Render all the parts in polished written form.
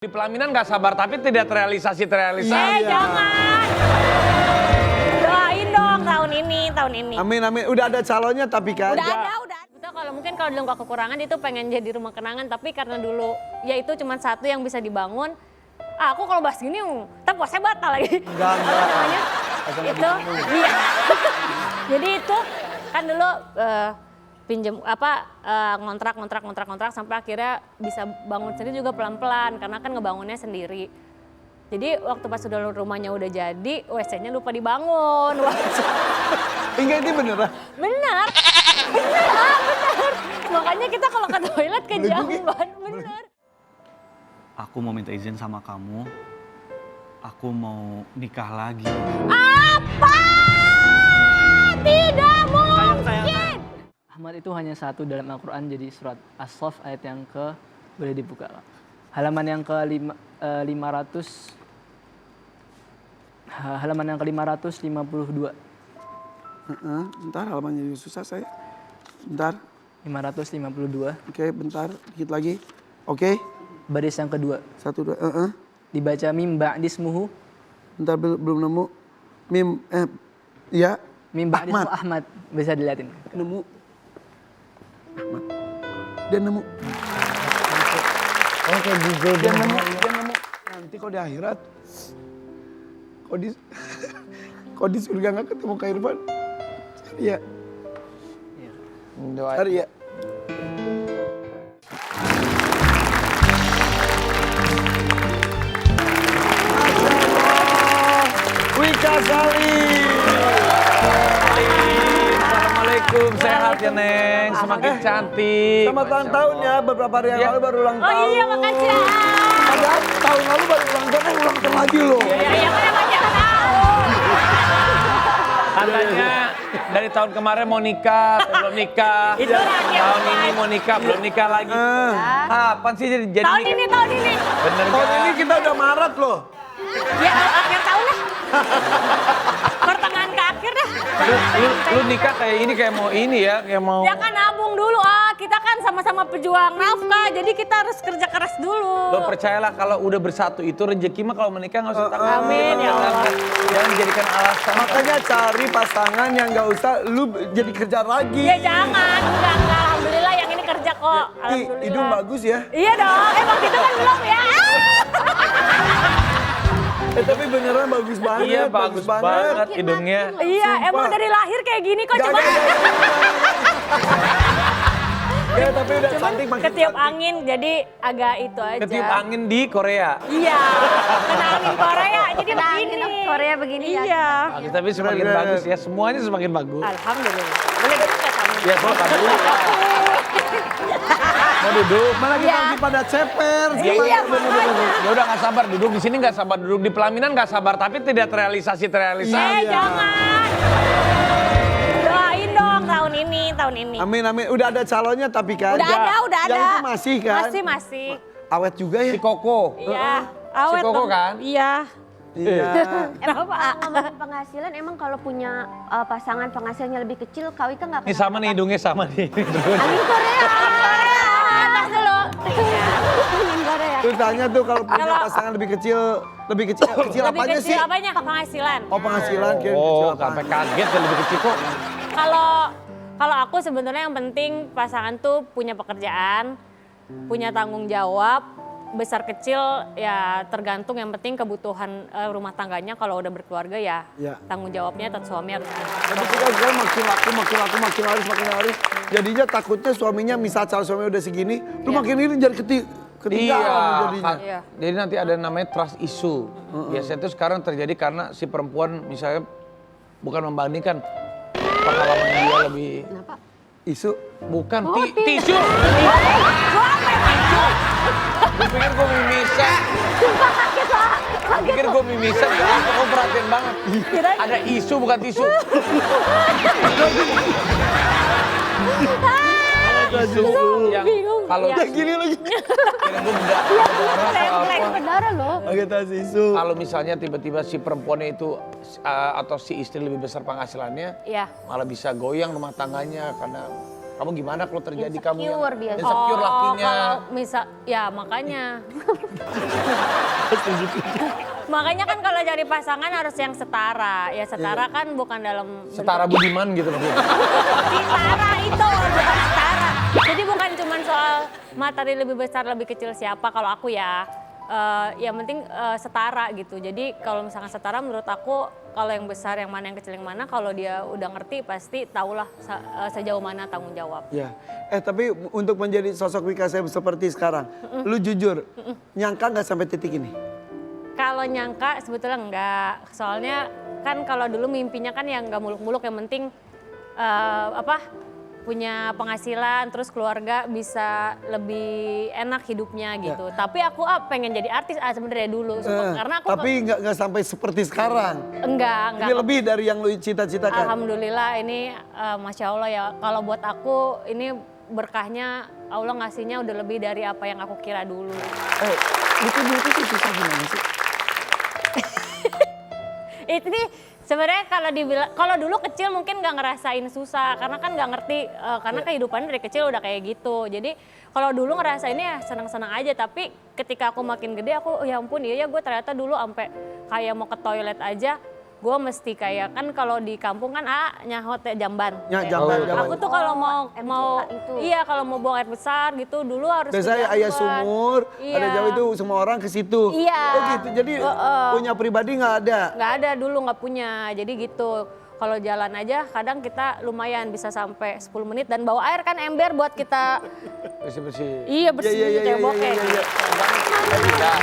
Di pelaminan nggak sabar tapi tidak terrealisasi. Jangan. Doain dong tahun ini. Amin. Udah ada calonnya tapi kan. Udah. Betul, kalau mungkin kalau dulu nggak kekurangan itu pengen jadi rumah kenangan, tapi karena dulu ya itu cuma satu yang bisa dibangun. Aku kalau bahas gini, tapi puasanya batal lagi. Enggak. Apa namanya? Itu, iya. Jadi itu kan dulu pinjem ngontrak sampai akhirnya bisa bangun sendiri juga pelan-pelan karena kan ngebangunnya sendiri. Jadi waktu pas udah rumahnya udah jadi, WC-nya lupa dibangun. Enggak, ini beneran? Bener. Makanya kita kalau ke toilet kejauhan, bener. Aku mau minta izin sama kamu. Aku mau nikah lagi. Apa? Tidak mungkin. Ahmad itu hanya satu dalam Al-Quran, jadi surat As-Saff ayat yang boleh dibuka. Halaman yang ke-552. Bentar, halamannya susah saya. Bentar. 552. Oke, bentar. Dikit lagi. Oke. Baris yang kedua. 1, 2, Dibaca mim ba'dismuhu. Bentar, belum nemu. Ya. Mim ba'dismuhu Ahmad. Bisa dilihatin. Nemu. Ahmad. Dia nemu. Oh kayak Google Dia nemu. Nanti kok di akhirat. Kok di surga nggak ketemu Kak Irfan? Cari ya. Cari ya. Wika Sali. Assalamualaikum, sehat ya Neng, semakin cantik. Selamat ulang tahun ya, beberapa hari yang lalu baru ulang tahun. Oh iya, makasih ya. Padahal tahun lalu baru ulang tahun, ulang tahun lagi loh. Iya, kan emang jangan tahu. Katanya dari tahun kemarin mau nikah, belum nikah. Itu rahasia Tahun umum. ini mau nikah, belum nikah lagi. Kapan sih jadi Tahun nikah? ini. Bener Tahun gak? ini kita udah Maret loh. Ya akhir tahun lah. Pertengahan ke akhir dah. Lu nikah kayak mau ini ya, kayak mau. Ya kan nabung dulu, kita kan sama-sama pejuang nafkah, jadi kita harus kerja keras dulu. Lo percayalah kalau udah bersatu itu rezeki mah kalau menikah nggak usah takut. Amin, ya Allah. Jangan jadikan alasan. Makanya cari pasangan yang nggak usah lu jadi kerja lagi. Ya jangan, enggak. Alhamdulillah yang ini kerja kok. Alhamdulillah. Hidung bagus ya. Iya dong, emang gitu kan belum ya. Tapi beneran bagus banget. Iya bagus banget hidungnya. Iya, Sumpah. emang dari lahir kayak gini kok, Gak, cuma Ya tapi udah cantik makin ketiup cantik. angin jadi agak itu aja. Ketiup angin di Korea. Iya, kena angin Korea jadi Kena begini. angin Korea begini ya. Iya. Bagus, tapi semakin Bener. bagus ya, semuanya semakin bagus. Alhamdulillah. Boleh duduk nggak kamu? Ya silakan dulu. Mau duduk? Mana kita lagi pada ceper. Iya, makanya. Ya udah nggak sabar duduk di sini, nggak sabar duduk di pelaminan, nggak sabar tapi tidak terrealisasi. Jangan. Doain dong tahun ini. Amin. Udah ada calonnya tapi kan. Udah ada. Yang itu masih kan. Masih. Awet juga ya. Si Koko. Iya. Awet Koko dong. kan? Iya. Iya. Emang ngomongin penghasilan, emang kalau punya pasangan penghasilannya lebih kecil, Kak Wika nggak Ini sama nih hidungnya sama nih. Angin Korea. Atas dulu. Angin Korea. Tuh tanya tuh kalau punya Kalau- pasangan lebih kecil Lebih apanya kecil sih? apanya penghasilan? Oh penghasilan kira kecil Oh, apa? sampai kaget ya lebih kecil kok. Kalau aku sebenarnya yang penting pasangan tuh punya pekerjaan, punya tanggung jawab, besar kecil ya tergantung, yang penting kebutuhan rumah tangganya. Kalau udah berkeluarga ya Ya. tanggung jawabnya tetap suami harus. Tapi kita sekarang makin laris. Jadinya takutnya suaminya, misal calon suami udah segini, lu makin ini jadi ketinggalan jadinya. Iya. Jadi nanti ada namanya trust issue. Biasanya itu sekarang terjadi karena si perempuan misalnya bukan membandingkan pengalaman dia lebih. Kenapa? Isu. Bukan tisu. Gue pikir gue mimisan. Pikir gue mimisan, gue perhatian banget. Ada isu bukan tisu. Isu yang kalau Ya. Gini lagi. kira gue berdarah atau apa. Berdarah loh. Agak tas isu. Kalau misalnya tiba-tiba si perempuannya itu atau si istri lebih besar penghasilannya, Iya. malah bisa goyang rumah tangganya karena Kamu gimana kalau terjadi kamu yang Insecure biasa. insecure lakinya? Kalau misal, ya makanya. Makanya kan kalau cari pasangan harus yang setara. Ya setara kan bukan dalam Setara budiman gitu maksudnya. setara itu bukan setara. Jadi bukan cuma soal materi lebih besar lebih kecil siapa. Kalau aku ya, yang penting setara gitu. Jadi kalau misalkan setara menurut aku kalau yang besar yang mana yang kecil yang mana kalau dia udah ngerti pasti tahulah sejauh mana tanggung jawab. Ya. Tapi untuk menjadi sosok Wika seperti sekarang, lu jujur, nyangka nggak sampai titik ini? Kalau nyangka sebetulnya enggak. Soalnya kan kalau dulu mimpinya kan yang enggak muluk-muluk, yang penting punya penghasilan, terus keluarga bisa lebih enak hidupnya gitu. Tapi aku pengen jadi artis sebenarnya dulu. Karena aku Tapi nggak sampai seperti sekarang. enggak. Ini lebih dari yang lu cita-citakan. Alhamdulillah ini Masya Allah ya. Kalau buat aku ini berkahnya Allah ngasihnya udah lebih dari apa yang aku kira dulu. Itu sih susah gimana sih? Itu nih sebenarnya kalau dulu kecil mungkin nggak ngerasain susah karena kan nggak ngerti karena kehidupannya dari kecil udah kayak gitu. Jadi kalau dulu ngerasainnya senang-senang aja, tapi ketika aku makin gede aku ya ampun iya ya gue ternyata dulu sampai kayak mau ke toilet aja gue mesti kayak kan kalau di kampung kan nyahot ya jamban. Jamban. Aku tuh kalau mau itu. iya kalau mau buang air besar gitu dulu harus Biasanya ke ayah jamban. sumur, Iya. ada Jawa itu semua orang ke situ. Iya. Oh gitu, jadi punya pribadi nggak ada? Nggak ada dulu, nggak punya. Jadi gitu. Kalau jalan aja kadang kita lumayan bisa sampai 10 menit dan bawa air kan ember buat kita Bersih-bersih. iya bersih Iya. ceboknya. Iya.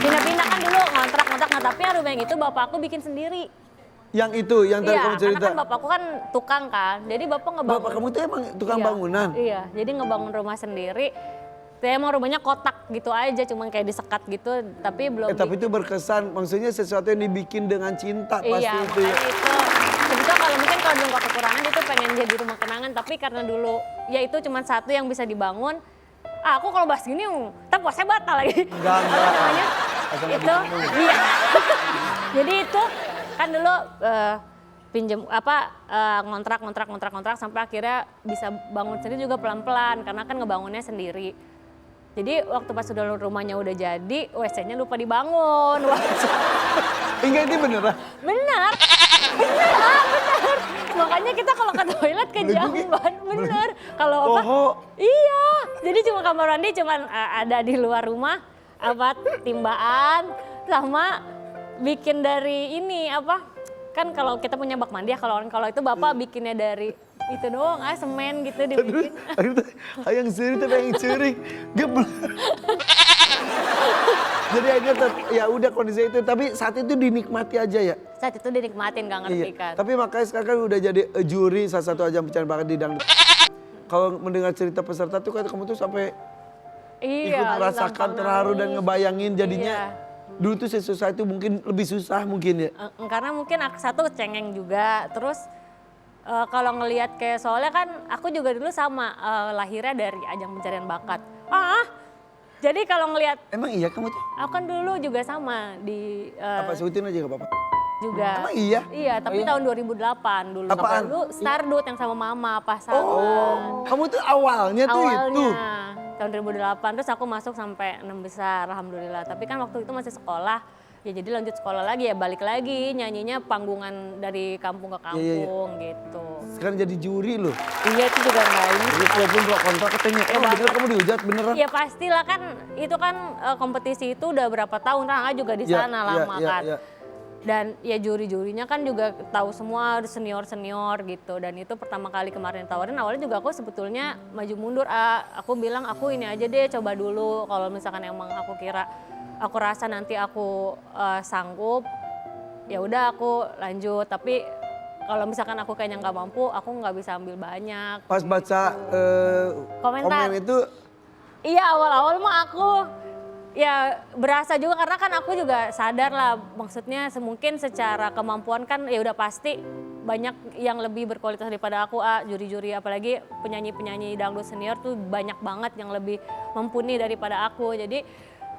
Pindah-pindah kan dulu ngontrak tapi yang rumah yang itu bapak aku bikin sendiri. Yang itu, yang tadi Iya, kamu cerita. karena kan bapakku kan tukang kan. Jadi bapak ngebangun. Bapak kamu tuh emang tukang Iya, bangunan? Iya, jadi ngebangun rumah sendiri. Saya emang rumahnya kotak gitu aja, cuman kayak disekat gitu, tapi belum. Tapi itu berkesan, maksudnya sesuatu yang dibikin dengan cinta pasti Iya, itu ya. makanya itu. Sebetulnya kalau mungkin kalau dulu nggak kekurangan itu pengen jadi rumah kenangan, tapi karena dulu ya itu cuma satu yang bisa dibangun. Aku kalau bahas gini, tapi puasanya batal lagi. Enggak. Apa namanya? Itu, iya. Jadi itu kan dulu pinjem ngontrak sampai akhirnya bisa bangun sendiri juga pelan-pelan karena kan ngebangunnya sendiri. Jadi waktu pas udah rumahnya udah jadi, WC-nya lupa dibangun. Enggak, itu beneran? Benar. Makanya kita kalau ke toilet ke jamban, bener. Kalau apa? Iya. Jadi cuma kamar mandi cuman ada di luar rumah, timbaan sama bikin dari ini kan kalau kita punya bak mandi ya kalau itu bapak bikinnya dari itu doang semen gitu dibikin. Yang curi. Jadi akhirnya ya udah kondisi itu, tapi saat itu dinikmati aja ya. Saat itu dinikmatin gak ngerti kan. Tapi makanya sekarang udah jadi juri salah satu ajang pencarian bakat di dangdut. Kalau mendengar cerita peserta tuh kamu tuh sampai ikut merasakan terharu dan ngebayangin jadinya. Dulu tuh sesusah itu mungkin lebih susah mungkin ya. Karena mungkin satu cengeng juga, terus kalau ngelihat kayak soalnya kan aku juga dulu sama lahirnya dari ajang pencarian bakat. Jadi kalau ngelihat Emang iya kamu tuh? aku kan dulu juga sama di Apa sebutin aja gak apa-apa? juga. Emang iya? Iya, tapi tahun 2008 dulu. Apaan? Dulu Stardut yang sama mama pasangan. Kamu tuh awalnya tuh itu? Tahun 2008, terus aku masuk sampai 6 besar, alhamdulillah. Tapi kan waktu itu masih sekolah, ya jadi lanjut sekolah lagi ya balik lagi nyanyinya panggungan dari kampung ke kampung gitu. Sekarang jadi juri loh. Iya itu juga enggak ini. Jadi walaupun pro kontra katanya, bener kamu dihujat beneran? Ya pastilah kan, itu kan kompetisi itu udah berapa tahun, Rangga juga di sana lama kan. Dan ya juri-jurinya kan juga tahu semua senior-senior gitu. Dan itu pertama kali kemarin tawarin, awalnya juga aku sebetulnya maju mundur. Aku bilang aku ini aja deh coba dulu. Kalau misalkan emang aku rasa nanti aku sanggup, ya udah aku lanjut. Tapi kalau misalkan aku kayaknya nggak mampu, aku nggak bisa ambil banyak. Pas baca komen itu? Iya awal-awal mah aku ya berasa juga karena kan aku juga sadar lah, maksudnya mungkin secara kemampuan kan ya udah pasti banyak yang lebih berkualitas daripada aku. Juri-juri apalagi penyanyi-penyanyi dangdut senior tuh banyak banget yang lebih mumpuni daripada aku. Jadi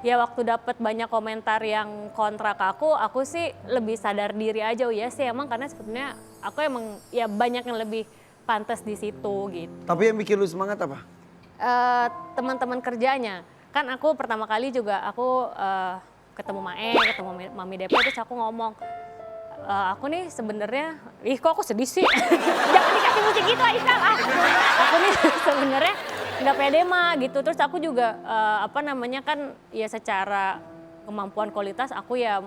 ya waktu dapat banyak komentar yang kontra ke aku sih lebih sadar diri aja. Oh ya sih emang karena sebetulnya aku emang ya banyak yang lebih pantas di situ gitu. Tapi yang bikin lu semangat apa? Teman-teman kerjanya, kan aku pertama kali juga aku ketemu Mae, ketemu Mami DP, terus aku ngomong, aku nih sebenarnya, kok aku sedih sih, jangan dikasih musik gitu Aisyah, aku nih sebenarnya nggak pede mah gitu, terus aku juga kan ya secara kemampuan kualitas aku ya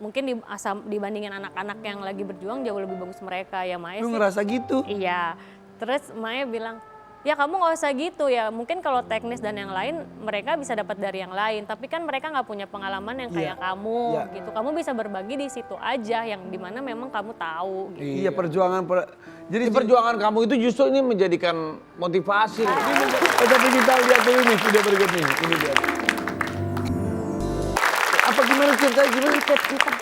mungkin dibandingin anak-anak yang lagi berjuang jauh lebih bagus mereka ya Mae Lu sih. ngerasa gitu? Iya, terus Mae bilang, ya kamu nggak usah gitu ya, mungkin kalau teknis dan yang lain mereka bisa dapat dari yang lain, tapi kan mereka nggak punya pengalaman yang kayak kamu gitu, kamu bisa berbagi di situ aja yang dimana memang kamu tahu. Gitu. Iya perjuangan, jadi Perjuangan kamu itu justru ini menjadikan motivasi. tapi kita lihat dulu nih video berikut nih, ini dia. Apa gimana ceritanya gimana?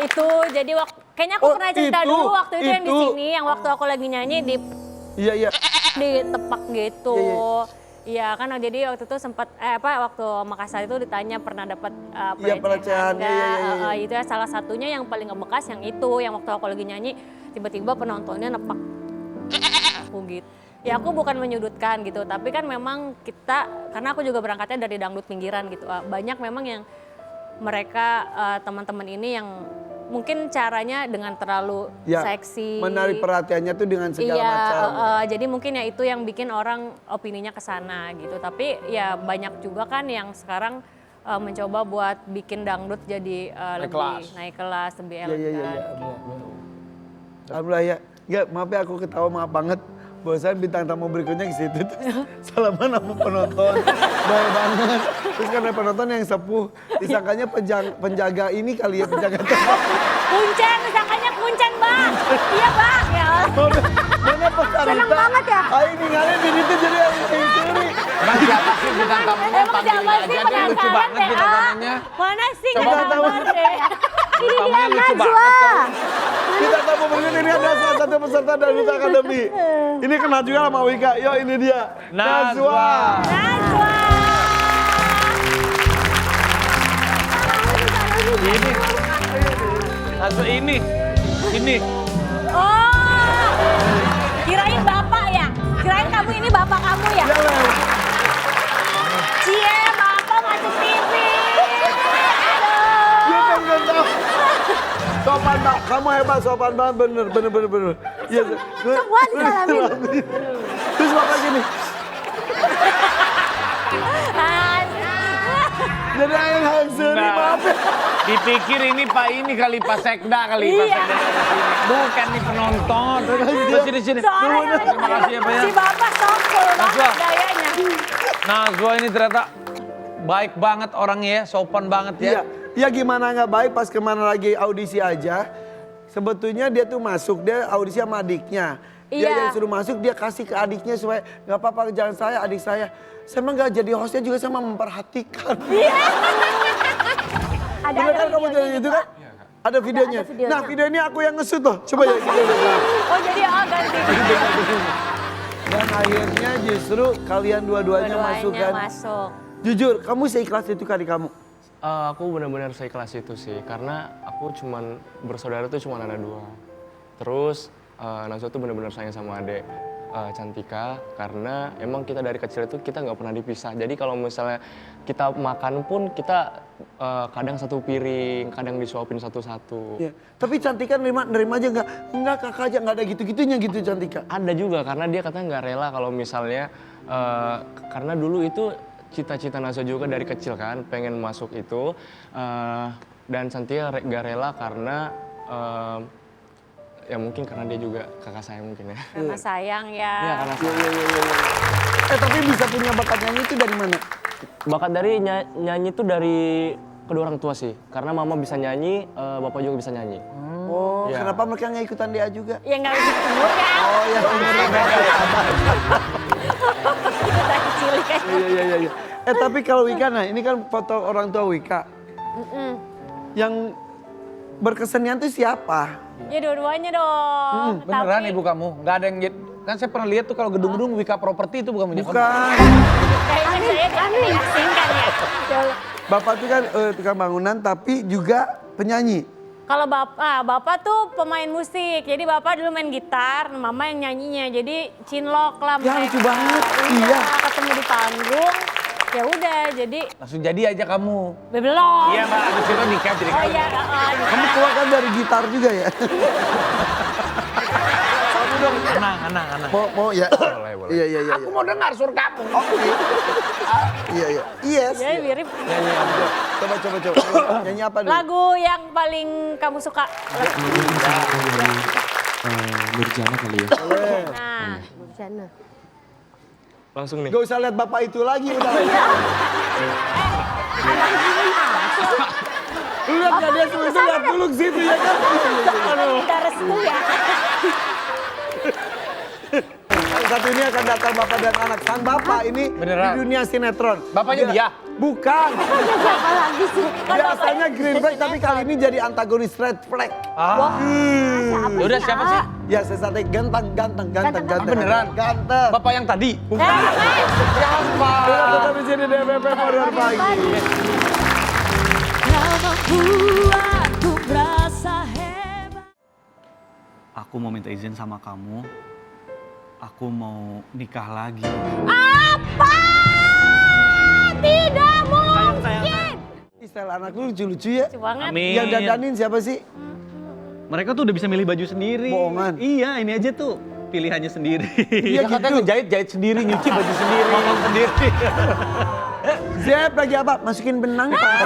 Itu jadi kayaknya aku pernah cerita dulu waktu itu yang di sini, yang waktu aku lagi nyanyi di Iya. ditepak gitu. Iya. Iya kan jadi waktu itu sempat waktu Makassar itu ditanya pernah dapat pelecehan. Iya. Itu ya salah satunya yang paling ngebekas yang itu, yang waktu aku lagi nyanyi tiba-tiba penontonnya nepak aku gitu. Ya aku bukan menyudutkan gitu, tapi kan memang kita, karena aku juga berangkatnya dari dangdut pinggiran gitu, banyak memang yang mereka teman-teman ini yang mungkin caranya dengan terlalu seksi. Menarik perhatiannya tuh dengan segala macam. Jadi mungkin ya itu yang bikin orang opininya ke sana gitu. Tapi ya banyak juga kan yang sekarang mencoba buat bikin dangdut jadi naik kelas, lebih elegan. Iya. Alhamdulillah ya. Enggak, maaf ya aku ketawa maaf banget. Bosan bintang tamu berikutnya ke situ tuh salaman sama penonton. Baik banget. Terus karena penonton yang sepuh, disangkanya penjaga ini kali ya, penjaga tempat. Kuncen, disangkanya kuncen Bang. Iya Bang, ya Allah. Mana peserta? Seneng banget ya? Ayo ninggalin diri itu jadi yang curi. Emang siapa sih bintang tamunya? Emang siapa sih Panggilin aja deh, lucu penasaran banget bintang tamunya. Mana sih Coba kita tahu. deh. Tamunya lucu banget. Kak. Kita tamu berikut ini ada salah satu peserta dari Duta Akademi. Ini kenal juga sama Wika. Yo ini dia. Najwa. Ini. Oh, kirain bapak ya? Kirain kamu ini bapak kamu ya? Cie, bapak masuk TV. Iya kan gak tahu. Sopan Pak, kamu hebat, sopan banget, bener. Iya. Semua disalamin. Terus Bapak gini, jadi yang hasil Nah. maaf ya. Dipikir ini Pak Sekda kali. Pak Iya. Sekda dari sini. Bukan nih penonton. Terus sini. Soalnya Terima kasih ya Pak ya. si bapak sokol Najwa. banget gayanya. Najwa ini ternyata baik banget orangnya ya, sopan banget ya. Iya, ya gimana nggak baik pas kemana lagi audisi aja. Sebetulnya dia tuh masuk, dia audisi sama adiknya. Dia Iya. yang suruh masuk, dia kasih ke adiknya supaya nggak apa-apa jangan saya, adik saya. Saya emang nggak jadi hostnya juga sama memperhatikan. Ada Bener kan kamu videonya jadi gitu kan? Ada videonya. ada videonya. Nah video ini aku yang ngesut loh. Coba ya. Oh jadi ganti. Dan akhirnya justru kalian dua-duanya masuk kan. Masuk. Jujur, kamu seikhlas itu kali kamu? Aku benar-benar seikhlas itu sih, karena aku cuman bersaudara tuh cuma ada 2. Terus Najwa tuh benar-benar sayang sama adek Cantika, karena emang kita dari kecil itu kita nggak pernah dipisah. Jadi kalau misalnya kita makan pun kita kadang satu piring, kadang disuapin satu-satu. Ya. Tapi Cantika nerima aja nggak kakak aja nggak ada gitu-gitunya gitu Cantika. Ada juga karena dia katanya nggak rela kalau misalnya karena dulu itu cita-cita Najwa juga dari kecil kan pengen masuk itu dan Cantika nggak rela karena ya mungkin karena dia juga kakak saya mungkin ya. Karena sayang ya. Iya karena sayang. Tapi bisa punya bakat nyanyi itu dari mana? Bakat dari nyanyi itu dari kedua orang tua sih. Karena mama bisa nyanyi, bapak juga bisa nyanyi. Oh, Iya. kenapa mereka nggak ikutan dia juga? Ya nggak lebih umur kan. Oh ya, Kita kecil kan. iya. Tapi kalau Wika, nah ini kan foto orang tua Wika. Yang berkesenian tuh siapa? Ya dua-duanya dong. Beneran Tapi ibu kamu? Nggak ada yang kan saya pernah lihat tuh kalau gedung-gedung Wika Property itu bukan punya kamu. Bukan. kayaknya saya diasingkan ya. Bapak tuh kan tukang bangunan tapi juga penyanyi. Kalau bapak tuh pemain musik, jadi bapak dulu main gitar, mama yang nyanyinya, jadi cinlok lah Ya, mereka. lucu banget. Udah, Iya. ketemu di panggung, ya udah jadi Langsung jadi aja kamu. belum. Iya mbak, abis itu nikah jadi Oh kawin. iya, Kamu keluar kan dari gitar juga ya? Anang. Mau ya? Boleh, boleh. Iya. Aku mau dengar suara kamu. Iya. Yes. ya mirip. Coba. Nyanyi apa dulu? Lagu yang paling kamu suka? Nurjana kali ya. Nah, Sana. Langsung nih. Gak usah lihat bapak itu lagi udah. Lu lihat gak dia selesai lihat dulu ke situ ya kan? kita restu ya. Satu ini akan datang bapak dan anak. Sang bapak ini Beneran? di dunia sinetron. Bapaknya dia? Bukan. Siapa lagi sih? Biasanya green flag tapi kali ini jadi antagonis red flag. Yaudah siapa sih? Ya sesate ganteng. Beneran? Ganteng. Bapak yang tadi? Siapa? Tetap di sini DPP Modern Pagi. Aku mau minta izin sama kamu. Aku mau nikah lagi. Apa? Tidak mungkin. Style anak lu lucu-lucu ya. Lucu banget. Amin. Yang dandanin siapa sih? Mereka tuh udah bisa milih baju sendiri. Bohongan. Iya, ini aja tuh pilihannya sendiri. Iya katanya ngejahit sendiri, nyuci baju sendiri. Ngomong sendiri. Zep lagi apa? Masukin benang Pak.